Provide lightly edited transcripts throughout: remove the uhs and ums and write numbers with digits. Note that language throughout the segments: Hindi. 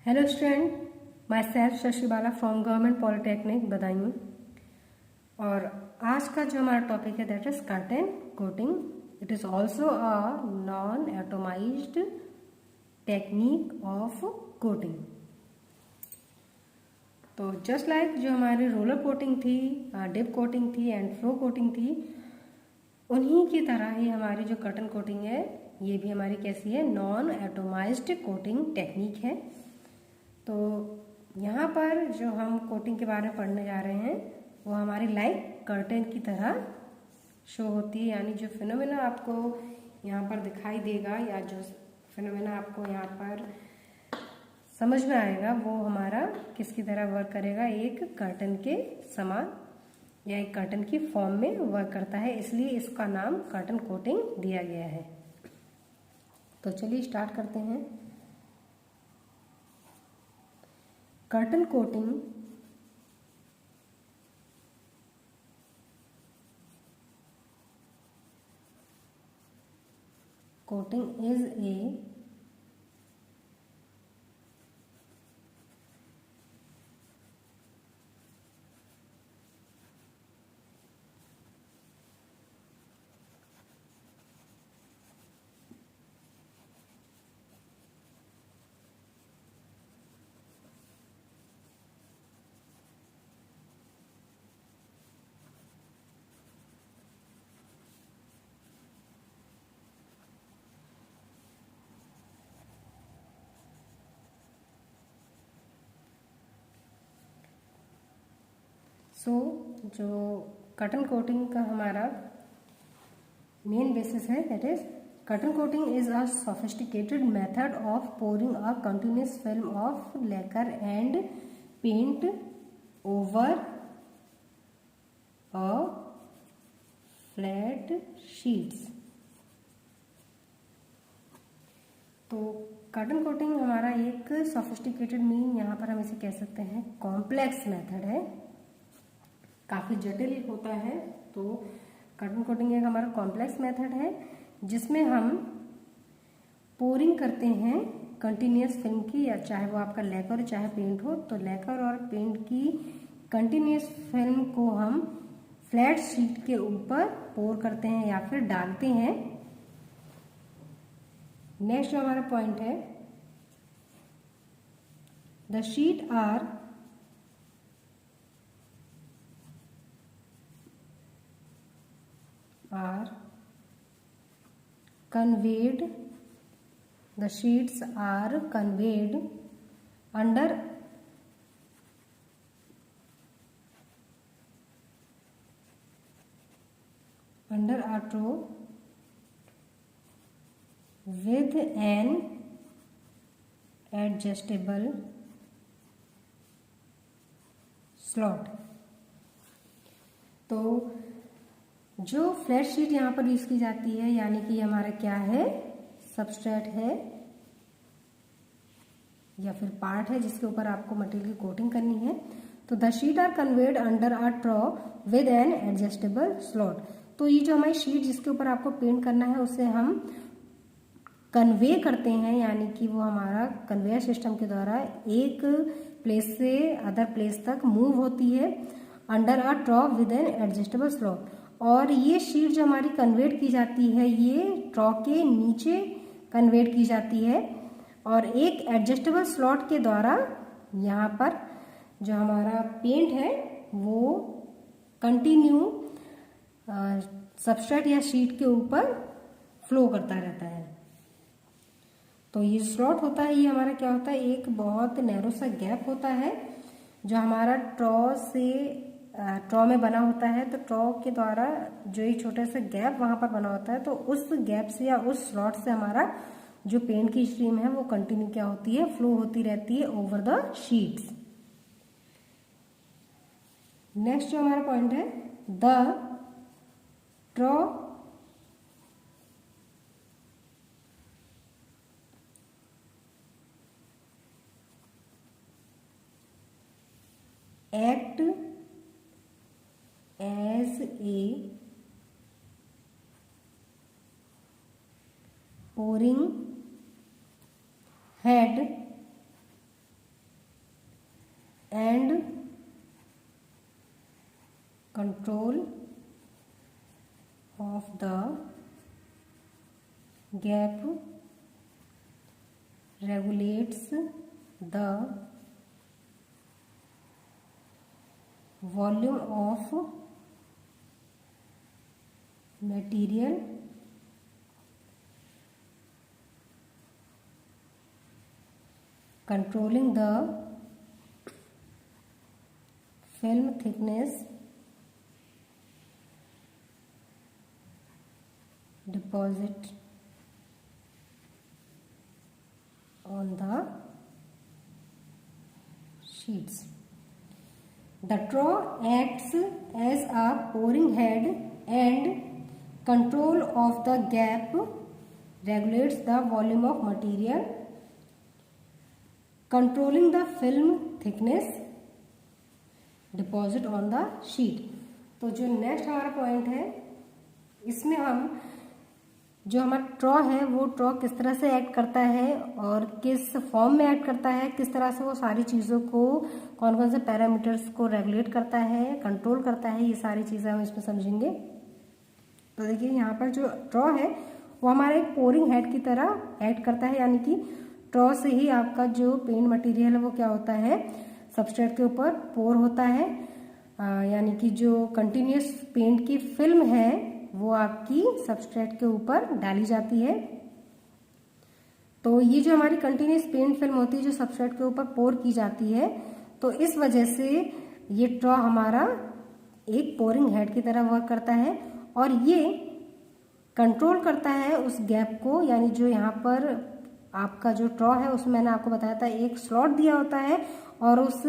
Hello student, myself Shashi Bala from government polytechnic Badaun. और आज का जो हमारा टॉपिक है that is curtain coating. It is also a non atomised technique of coating. तो जस्ट लाइक जो हमारी रोलर कोटिंग थी, डिप कोटिंग थी एंड फ्लो कोटिंग थी, उन्हीं की तरह ही हमारी जो कर्टन कोटिंग है ये भी हमारी कैसी है, नॉन एटोमाइज्ड कोटिंग टेक्निक है। तो यहाँ पर जो हम कोटिंग के बारे में पढ़ने जा रहे हैं वो हमारी लाइक कर्टेन की तरह शो होती है, यानी जो फिनोमेना आपको यहाँ पर दिखाई देगा या जो फिनोमेना आपको यहाँ पर समझ में आएगा वो हमारा किसकी तरह वर्क करेगा, एक कर्टन के समान या एक कर्टन की फॉर्म में वर्क करता है, इसलिए इसका नाम कर्टन कोटिंग दिया गया है। तो चलिए स्टार्ट करते हैं। कर्टन कोटिंग is a जो कर्टन कोटिंग का हमारा मेन बेसिस है that is curtain coating is a sophisticated method of pouring a continuous film of lacquer and paint over a flat sheets. तो कर्टन कोटिंग हमारा एक सोफिस्टिकेटेड मीन यहाँ पर हम इसे कह सकते हैं कॉम्प्लेक्स मेथड है, काफ़ी जटिल होता है। तो कर्टन कोटिंग एक हमारा कॉम्प्लेक्स मेथड है जिसमें हम पोरिंग करते हैं कंटिन्यूस फिल्म की, या चाहे वो आपका लैकर चाहे पेंट हो, तो लैकर और पेंट की कंटिन्यूस फिल्म को हम फ्लैट शीट के ऊपर पोर करते हैं या फिर डालते हैं। नेक्स्ट जो हमारा पॉइंट है, the sheet are conveyed, the sheets are conveyed under a trough with an adjustable slot। तो जो फ्लैट शीट यहाँ पर यूज की जाती है, यानी कि हमारा क्या है, सबस्ट्रेट है या फिर पार्ट है जिसके ऊपर आपको मटेरियल की कोटिंग करनी है। तो the sheet are conveyed under a trough with an adjustable slot. तो ये जो हमारी शीट जिसके ऊपर आपको पेंट करना है उसे हम कन्वे करते हैं, यानी कि वो हमारा कन्वेयर सिस्टम के द्वारा एक प्लेस से अदर प्लेस तक मूव होती है under a trough with an adjustable slot. और ये शीट जो हमारी कन्वर्ट की जाती है ये ट्रॉ के नीचे कन्वर्ट की जाती है और एक एडजस्टेबल स्लॉट के द्वारा यहाँ पर जो हमारा पेंट है वो कंटिन्यू सबस्ट्रेट या शीट के ऊपर फ्लो करता रहता है। तो ये स्लॉट होता है, ये हमारा क्या होता है, एक बहुत नैरो सा गैप होता है जो हमारा ट्रॉ में बना होता है। तो ट्रॉ के द्वारा जो एक छोटा सा गैप वहां पर बना होता है, तो उस गैप से या उस स्लॉट से हमारा जो पेंट की स्ट्रीम है वो कंटिन्यू क्या होती है, फ्लो होती रहती है ओवर द शीट्स। नेक्स्ट जो हमारा पॉइंट है, the ट्रॉ act as a pouring head control of the gap regulates the volume of material controlling the film thickness deposit on the sheets. The trough acts as a pouring head and control of the gap regulates the volume of material controlling the film thickness deposit on the sheet. तो जो नेक्स्ट हमारा पॉइंट है, इसमें हम जो हमारा ट्रॉ है वो ट्रॉ किस तरह से एक्ट करता है और किस फॉर्म में एक्ट करता है, किस तरह से वो सारी चीज़ों को कौन कौन से पैरामीटर्स को रेगुलेट करता है, कंट्रोल करता है, ये सारी चीज़ें हम इसमें समझेंगे। तो देखिए यहाँ पर जो ट्रॉ है वो हमारे एक पोरिंग हेड की तरह एक्ट करता है, यानी कि ट्रॉ से ही आपका जो पेंट मटेरियल है वो क्या होता है, सबस्ट्रेट के ऊपर पोर होता है, यानी कि जो कंटिन्यूस पेंट की फिल्म है वो आपकी सबस्ट्रेट के ऊपर डाली जाती है। तो ये जो हमारी कंटिन्यूस पेंट फिल्म होती है जो सबस्ट्रेट के ऊपर पोर की जाती है, तो इस वजह से ये ट्रॉ हमारा एक पोरिंग हेड की तरह वर्क करता है और ये कंट्रोल करता है उस गैप को, यानी जो यहाँ पर आपका जो ट्रॉ है उसमें मैंने आपको बताया था एक स्लॉट दिया होता है और उस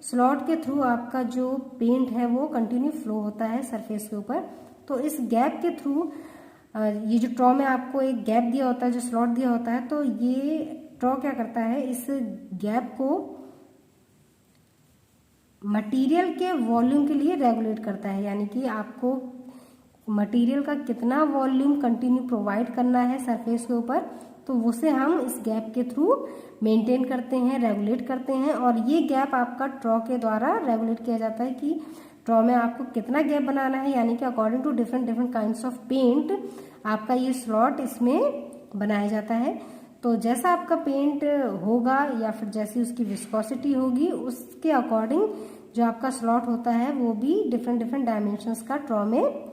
स्लॉट के थ्रू आपका जो पेंट है वो कंटिन्यू फ्लो होता है सरफेस के ऊपर। तो इस गैप के थ्रू ये जो ट्रॉ में आपको एक गैप दिया होता है, जो स्लॉट दिया होता है, तो ये ट्रॉ क्या करता है, इस गैप को मटेरियल के वॉल्यूम के लिए रेगुलेट करता है, यानी कि आपको मटेरियल का कितना वॉल्यूम कंटिन्यू प्रोवाइड करना है सरफेस के ऊपर, तो उसे हम इस गैप के थ्रू मेंटेन करते हैं, रेगुलेट करते हैं। और ये गैप आपका ट्रॉ के द्वारा रेगुलेट किया जाता है कि ट्रॉ में आपको कितना गैप बनाना है, यानी कि according to different kinds of paint आपका ये स्लॉट इसमें बनाया जाता है। तो जैसा आपका पेंट होगा या फिर जैसी उसकी विस्कोसिटी होगी उसके अकॉर्डिंग जो आपका स्लॉट होता है वो भी डिफरेंट डायमेंशंस का ट्रॉ में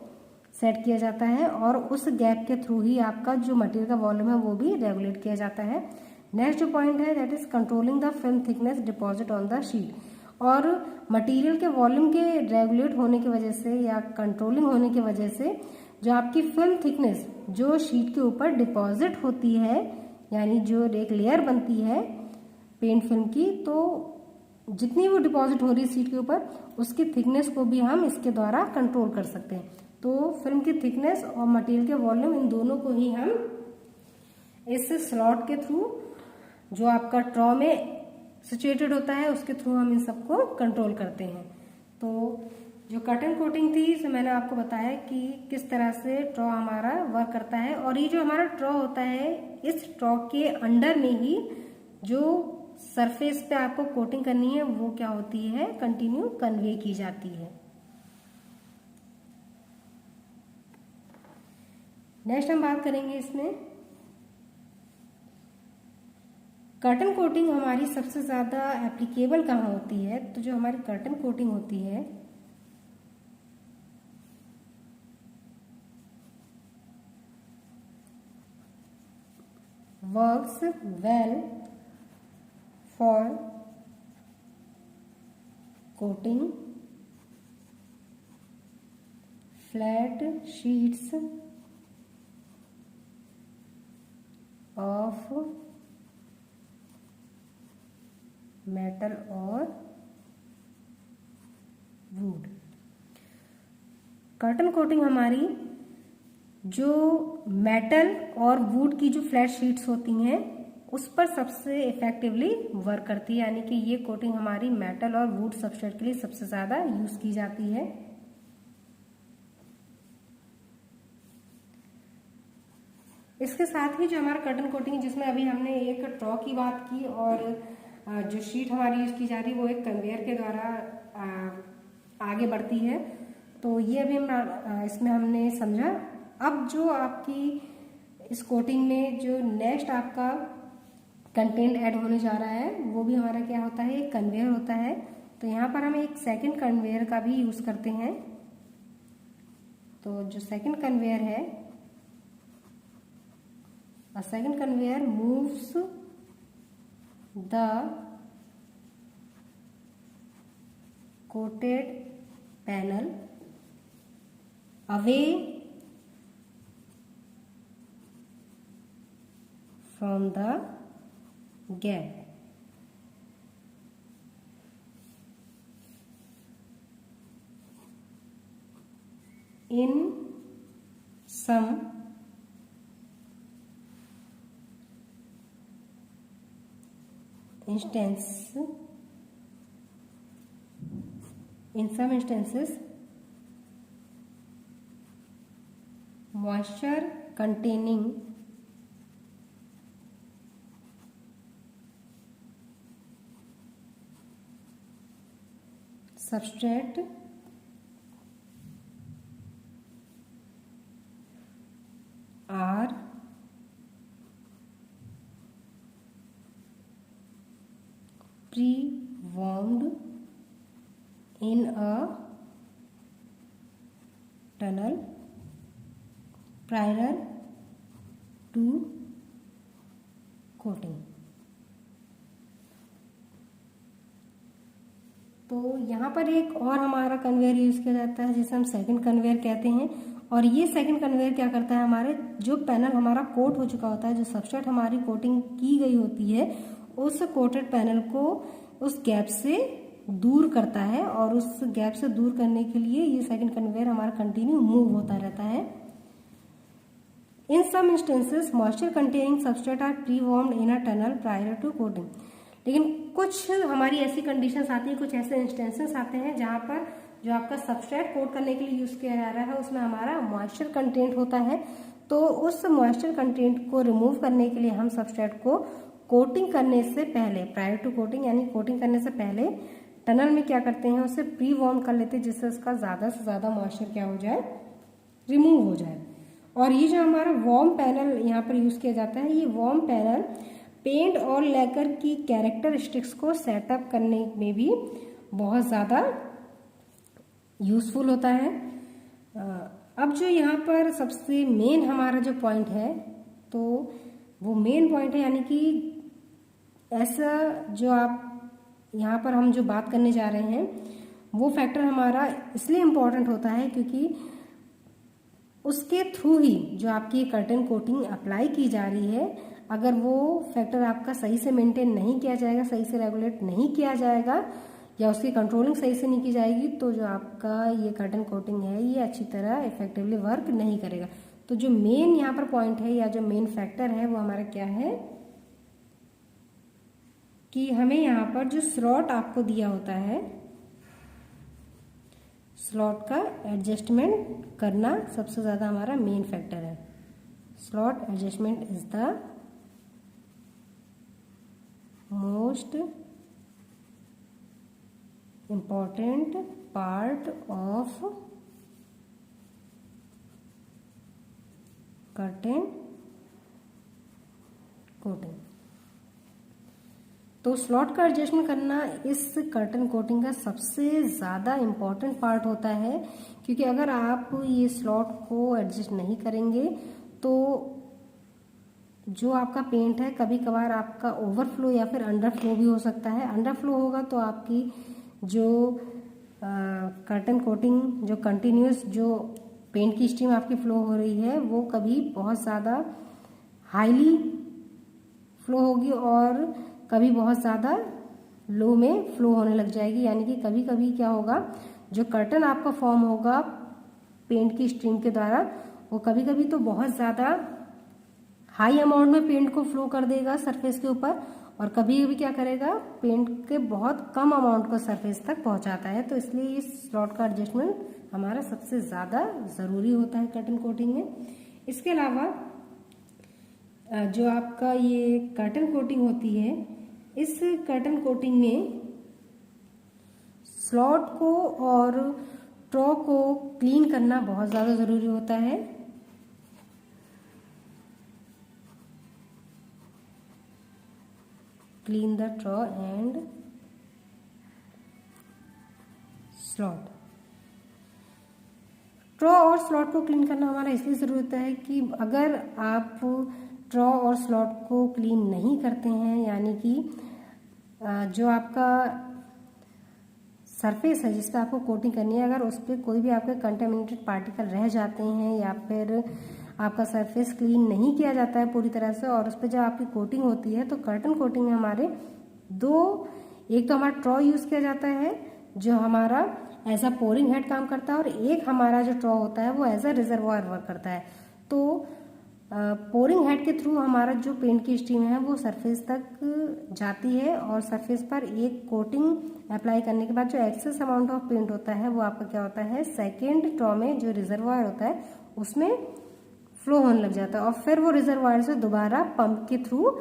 सेट किया जाता है और उस गैप के थ्रू ही आपका जो मटेरियल का वॉल्यूम है वो भी रेगुलेट किया जाता है। नेक्स्ट जो पॉइंट है that is controlling the film thickness deposit on the sheet. और मटेरियल के वॉल्यूम के रेगुलेट होने की वजह से या कंट्रोलिंग होने की वजह से जो आपकी फिल्म थिकनेस जो शीट के ऊपर डिपॉजिट होती है, यानी जो एक लेयर बनती है पेंट फिल्म की, तो जितनी वो डिपॉजिट हो रही है शीट के ऊपर उसकी थिकनेस को भी हम इसके द्वारा कंट्रोल कर सकते हैं। तो फिल्म की थिकनेस और मटेरियल के वॉल्यूम इन दोनों को ही हम इस स्लॉट के थ्रू जो आपका ट्रॉ में सिचुएटेड होता है उसके थ्रू हम इन सबको कंट्रोल करते हैं। तो जो कर्टन कोटिंग थी इसे मैंने आपको बताया कि किस तरह से ट्रॉ हमारा वर्क करता है। और ये जो हमारा ट्रॉ होता है इस ट्रॉ के अंडर में ही जो सरफेस पे आपको कोटिंग करनी है वो क्या होती है, कंटिन्यू कन्वे की जाती है। नेक्स्ट हम बात करेंगे इसमें कर्टन कोटिंग हमारी सबसे ज़्यादा एप्लीकेबल कहाँ होती है। तो जो हमारी कर्टन कोटिंग होती है works well for coating flat sheets of metal और वुड। कर्टन कोटिंग हमारी जो मेटल और वुड की जो फ्लैट शीट्स होती हैं उस पर सबसे इफेक्टिवली वर्क करती है, यानी कि ये कोटिंग हमारी मेटल और वुड सबस्ट्रेट के लिए सबसे ज़्यादा यूज की जाती है। इसके साथ ही जो हमारा कर्टन कोटिंग जिसमें अभी हमने एक ट्रॉ की बात की और जो शीट हमारी यूज की जा रही है वो एक कन्वेयर के द्वारा आगे बढ़ती है। तो ये अभी इसमें हमने समझा। अब जो आपकी इस कोटिंग में जो नेक्स्ट आपका कंटेंट ऐड होने जा रहा है वो भी हमारा क्या होता है, एक कन्वेयर होता है। तो यहाँ पर हम एक सेकंड कन्वेयर का भी यूज करते हैं। तो जो सेकंड कन्वेयर है, a second conveyor moves the coated panel away from the gap. In some instances, moisture containing substrate are pre-warmed in a tunnel prior to coating। तो यहाँ पर एक और हमारा कन्वेयर यूज किया जाता है जिसे हम सेकंड कन्वेयर कहते हैं। और ये सेकंड कन्वेयर क्या करता है, हमारे जो पैनल हमारा कोट हो चुका होता है, जो सबस्ट्रेट हमारी कोटिंग की गई होती है, उस कोटेड पैनल को उस गैप से दूर करता है। और उस गैप से दूर करने के लिए ये सेकंड कन्वेयर हमारा कंटिन्यू मूव होता रहता है। In some instances moisture containing substrate are pre warmed in a tunnel prior to coating. लेकिन कुछ हमारी ऐसी कंडीशंस आती है, कुछ ऐसे इंस्टेंसेस आते हैं जहां पर जो आपका सबस्ट्रेट कोट करने के लिए यूज किया जा रहा है उसमें हमारा मॉइस्चर कंटेंट होता है। तो उस मॉइस्चर कंटेंट को रिमूव करने के लिए हम सबस्ट्रेट को कोटिंग करने से पहले, प्रायर टू कोटिंग यानी कोटिंग करने से पहले टनल में क्या करते हैं, उसे प्री वार्म कर लेते हैं जिससे उसका ज़्यादा से ज़्यादा मॉइस्चर क्या हो जाए, रिमूव हो जाए। और ये जो हमारा वार्म पैनल यहाँ पर यूज़ किया जाता है, ये वार्म पैनल पेंट और लेकर की कैरेक्टरिस्टिक्स को सेटअप करने में भी बहुत ज़्यादा यूज़फुल होता है। अब जो यहाँ पर सबसे मेन हमारा जो पॉइंट है, तो वो मेन पॉइंट है यानी कि ऐसा जो आप यहाँ पर हम जो बात करने जा रहे हैं वो फैक्टर हमारा इसलिए इम्पोर्टेंट होता है क्योंकि उसके थ्रू ही जो आपकी कर्टन कोटिंग अप्लाई की जा रही है, अगर वो फैक्टर आपका सही से मेंटेन नहीं किया जाएगा, सही से रेगुलेट नहीं किया जाएगा या उसकी कंट्रोलिंग सही से नहीं की जाएगी, तो जो आपका ये कर्टन कोटिंग है ये अच्छी तरह इफेक्टिवली वर्क नहीं करेगा। तो जो मेन यहाँ पर पॉइंट है या जो मेन फैक्टर है वो हमारा क्या है कि हमें यहाँ पर जो स्लॉट आपको दिया होता है, स्लॉट का एडजस्टमेंट करना सबसे ज़्यादा हमारा मेन फैक्टर है। Slot adjustment is the most important part of curtain coating. तो स्लॉट का एडजस्टमेंट करना इस कर्टन कोटिंग का सबसे ज़्यादा इम्पॉर्टेंट पार्ट होता है, क्योंकि अगर आप ये स्लॉट को एडजस्ट नहीं करेंगे तो जो आपका पेंट है कभी कभार आपका ओवरफ्लो या फिर अंडरफ्लो भी हो सकता है। अंडरफ्लो होगा तो आपकी जो कर्टन कोटिंग जो कंटिन्यूस जो पेंट की स्ट्रीम आपकी फ्लो हो रही है वो कभी बहुत ज़्यादा हाईली फ्लो होगी और कभी बहुत ज़्यादा लो में फ्लो होने लग जाएगी। यानी कि कभी कभी क्या होगा, जो कर्टन आपका फॉर्म होगा पेंट की स्ट्रीम के द्वारा वो कभी कभी तो बहुत ज़्यादा हाई अमाउंट में पेंट को फ्लो कर देगा सरफेस के ऊपर, और कभी कभी क्या करेगा पेंट के बहुत कम अमाउंट को सरफेस तक पहुंचाता है। तो इसलिए इस स्लॉट का एडजस्टमेंट हमारा सबसे ज़्यादा ज़रूरी होता है कर्टन कोटिंग में। इसके अलावा जो आपका ये कर्टन कोटिंग होती है, इस कर्टन कोटिंग में स्लॉट को और स्ट्रॉ को क्लीन करना बहुत ज़्यादा ज़रूरी होता है। Clean the straw and slot. Straw और स्लॉट को क्लीन करना हमारा इसलिए ज़रूरी होता है कि अगर आप स्ट्रॉ और स्लॉट को क्लीन नहीं करते हैं, यानी कि जो आपका सरफेस है जिस पर आपको कोटिंग करनी है, अगर उस पर कोई भी आपके कंटेमिनेटेड पार्टिकल रह जाते हैं या फिर आपका सरफेस क्लीन नहीं किया जाता है पूरी तरह से और उस पर जब आपकी कोटिंग होती है तो कर्टन कोटिंग में हमारे एक तो हमारा ट्रॉ यूज़ किया जाता है जो हमारा एज अ पोरिंग हेड काम करता है, और एक हमारा जो ट्रॉ होता है वो एज अ रिजर्वॉयर वर्क करता है। तो पोरिंग हेड के थ्रू हमारा जो पेंट की स्टीम है वो सरफेस तक जाती है और सरफेस पर एक कोटिंग अप्लाई करने के बाद जो एक्सेस अमाउंट ऑफ पेंट होता है वो आपका क्या होता है, सेकेंड ट्रॉ में जो रिजर्वॉयर होता है उसमें फ्लो होने लग जाता है और फिर वो रिजर्वॉयर से दोबारा पंप के थ्रू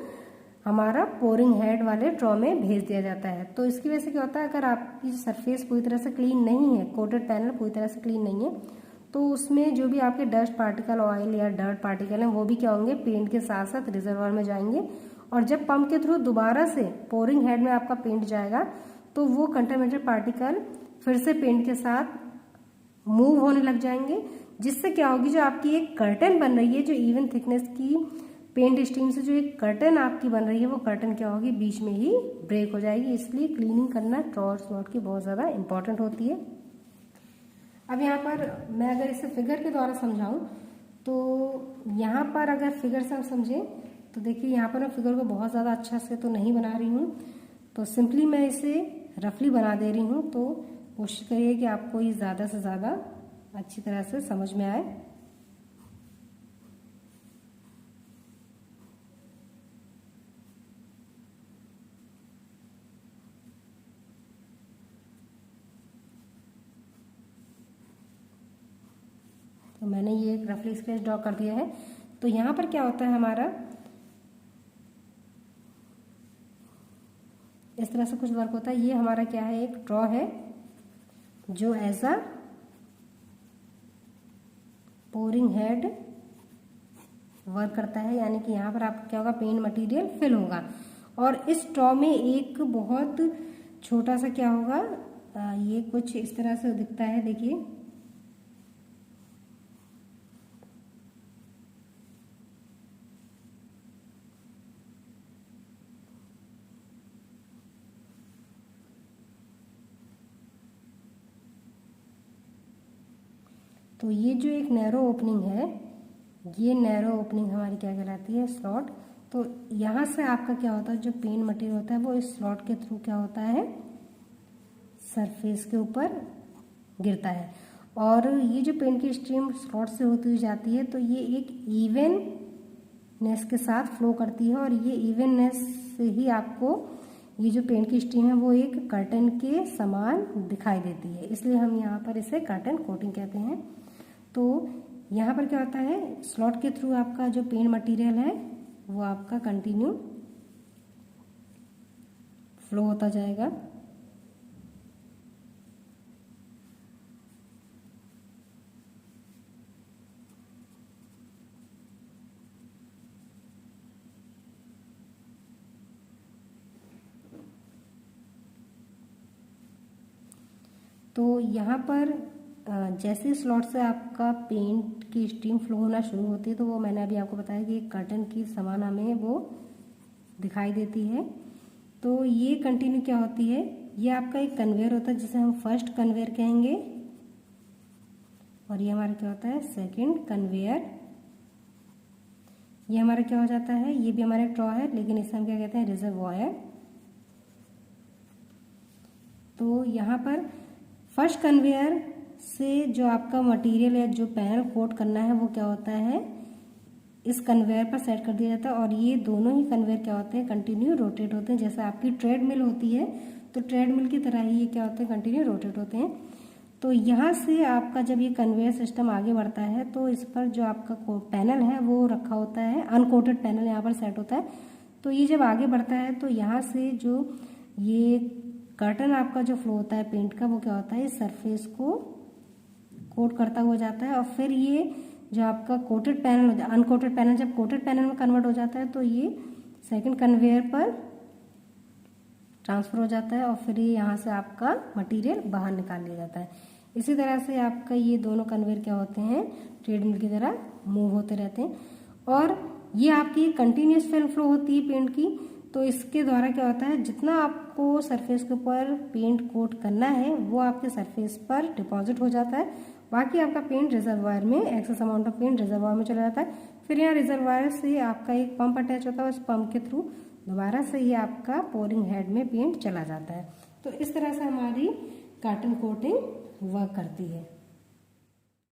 हमारा पोरिंग हेड वाले ट्रॉ में भेज दिया जाता है। तो इसकी वजह से क्या होता है, अगर आपकी सरफेस पूरी तरह से क्लीन नहीं है, कोटेड पैनल पूरी तरह से क्लीन नहीं है, तो उसमें जो भी आपके डस्ट पार्टिकल, ऑयल या डर्ट पार्टिकल हैं वो भी क्या होंगे, पेंट के साथ साथ रिजर्वॉयर में जाएंगे और जब पंप के थ्रू दोबारा से पोरिंग हेड में आपका पेंट जाएगा तो वो कंटामिनेटेड पार्टिकल फिर से पेंट के साथ मूव होने लग जाएंगे, जिससे क्या होगी, जो आपकी एक कर्टन बन रही है, जो इवन थिकनेस की पेंट स्टीम से जो एक कर्टन आपकी बन रही है वो कर्टन क्या होगी, बीच में ही ब्रेक हो जाएगी। इसलिए क्लीनिंग करना ट्रॉ और स्लॉट की बहुत ज़्यादा इंपॉर्टेंट होती है। अब यहाँ पर मैं अगर इसे फिगर के द्वारा समझाऊं तो यहाँ पर अगर फिगर से हम समझें तो देखिए यहाँ पर मैं फिगर को बहुत ज़्यादा अच्छा से तो नहीं बना रही हूँ, तो सिंपली मैं इसे रफली बना दे रही हूँ। तो कोशिश करिए कि आपको ये ज़्यादा से ज़्यादा अच्छी तरह से समझ में आए। तो मैंने ये एक रफली स्केच ड्रॉ कर दिया है। तो यहाँ पर क्या होता है, हमारा इस तरह से कुछ वर्क होता है। ये हमारा क्या है, एक ड्रॉ है जो as a pouring head work करता है, यानी कि यहाँ पर आपका क्या होगा, पेंट मटेरियल फिल होगा और इस ड्रॉ में एक बहुत छोटा सा क्या होगा, ये कुछ इस तरह से दिखता है, देखिए तो ये जो एक नैरो ओपनिंग है, ये नैरो ओपनिंग हमारी क्या कहलाती है, स्लॉट। तो यहाँ से आपका क्या होता है, जो पेंट मटेरियल होता है वो इस स्लॉट के थ्रू क्या होता है, सरफेस के ऊपर गिरता है और ये जो पेंट की स्ट्रीम स्लॉट से होती हुई जाती है तो ये एक इवननेस के साथ फ्लो करती है और ये इवननेस से ही आपको ये जो पेंट की स्ट्रीम है वो एक कर्टन के समान दिखाई देती है, इसलिए हम यहाँ पर इसे कर्टन कोटिंग कहते हैं। तो यहाँ पर क्या होता है, स्लॉट के थ्रू आपका जो पेंट मटेरियल है वो आपका कंटिन्यू फ्लो होता जाएगा। तो यहाँ पर जैसे स्लॉट से आपका पेंट की स्ट्रीम फ्लो होना शुरू होती है तो वो मैंने अभी आपको बताया कि एक कर्टन की समान हमें वो दिखाई देती है। तो ये कंटिन्यू क्या होती है, ये आपका एक कन्वेयर होता है जिसे हम फर्स्ट कन्वेयर कहेंगे और ये हमारा क्या होता है, सेकंड कन्वेयर। ये हमारा क्या हो जाता है, ये भी हमारा ट्रॉ है लेकिन इसे हम क्या कहते हैं, रिजर्वॉयर। तो यहाँ पर फर्स्ट कन्वेयर से जो आपका मटेरियल या जो पैनल कोट करना है वो क्या होता है, इस कन्वेयर पर सेट कर दिया जाता है और ये दोनों ही कन्वेयर क्या होते हैं, कंटिन्यू रोटेट होते हैं। जैसे आपकी ट्रेडमिल होती है तो ट्रेडमिल की तरह ही ये क्या होते हैं, कंटिन्यू रोटेट होते हैं। तो यहाँ से आपका जब ये कन्वेयर सिस्टम आगे बढ़ता है तो इस पर जो आपका पैनल है वो रखा होता है, अनकोटेड पैनल यहाँ पर सेट होता है। तो ये जब आगे बढ़ता है तो यहाँ से जो ये कर्टन आपका जो फ्लो होता है पेंट का वो क्या होता है, इस सरफेस को कोट करता हुआ जाता है और फिर ये जो आपका कोटेड पैनल, अनकोटेड पैनल जब कोटेड पैनल में कन्वर्ट हो जाता है तो ये सेकंड कन्वेयर पर ट्रांसफ़र हो जाता है और फिर ये यहाँ से आपका मटेरियल बाहर निकाल लिया जाता है। इसी तरह से आपका ये दोनों कन्वेयर क्या होते हैं, ट्रेडमिल की तरह मूव होते रहते हैं। और ये आपकी कंटिन्यूस फिल्म फ्लो होती है पेंट की, तो इसके द्वारा क्या होता है, जितना आपको सरफेस के ऊपर पेंट कोट करना है वो आपके सरफेस पर डिपॉजिट हो जाता है। बाकी आपका पेंट रिजर्वायर में, excess amount of paint reservoir में चला जाता है। फिर यहाँ रिजर्वायर से आपका एक पंप अटैच होता है, उस पंप के थ्रू दोबारा से ये आपका पोरिंग हेड में पेंट चला जाता है। तो इस तरह से हमारी कार्टन कोटिंग वर्क करती है।